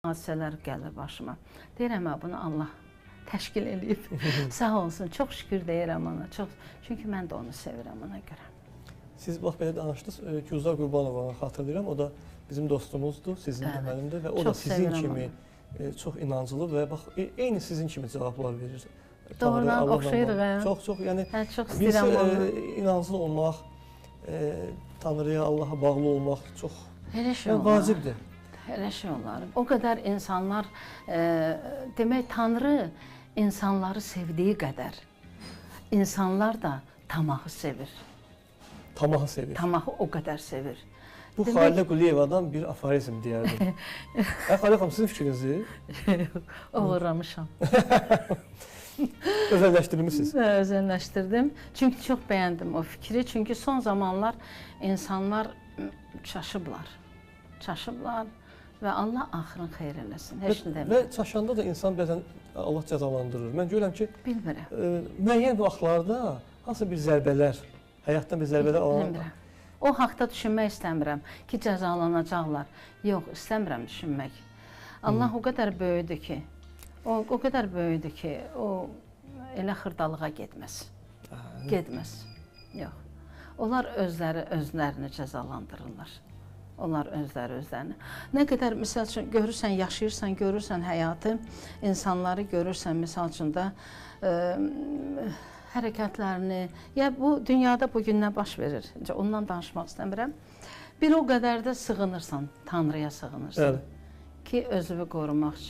hadisələr gəlir başıma. Deyirəm, bunu Allah təşkil eləyib. Sağ olsun, çox şükür deyirəm ona. Çünki mən də onu sevirəm ona görə. Siz bax belə danışdınız, Gülzar Qurbanovanı xatırlayıram. O da bizim dostumuzdur, sizin də mənim də və o da sizin kimi çox inancılı və bax eyni sizin kimi cavablar verir. Doğrudan oxşayırıq hə. Çox, yəni çox istəyirəm onu. İnancılı olmaq, Tanrıya, Allaha bağlı olmaq çox vacibdir. Elə şey olar. O qədər insanlar, demək Tanrı insanları sevdiyi qədər, insanlar da tamağı sevir. Tamağı sevir. Tamağı o qədər sevir. Bu Xalilə Quliyevadan bir aforizm deyərdim. Xalilə xanım, sizin fikrinizi? Uğurlamışam. Özəlləşdirmişsiniz. Özəlləşdirdim. Çünki çox bəyəndim o fikri. Çünki son zamanlar insanlar çaşıblar. Çaşıblar və Allah axırın xeyir eləsin. Heç nə demir. Və çaşanda da insan bəzən Allah cəzalandırır. Mən görürəm ki, müəyyən vaxtlarda hansı bir zərbələr, həyatdan bir zərbələr alanda. O haqda düşünmək istəmirəm ki, cəzalanacaqlar. Yox, istəmirəm düşünmək. Allah o qədər böyüdür ki, o qədər böyüdür ki, o elə xırdalığa getməz. Getməz. Yox. Onlar özlərini cəzalandırırlar. Onlar özlərini. Nə qədər, misal üçün, görürsən, yaşayırsan, görürsən həyatı, insanları görürsən, misal üçün də hərəkətlərini, ya bu dünyada bugün nə baş verir? Ondan danışmaq istəmirəm. Bir o qədər də sığınırsan, Tanrıya sığınırsan ki, özünü qorumaq üçün.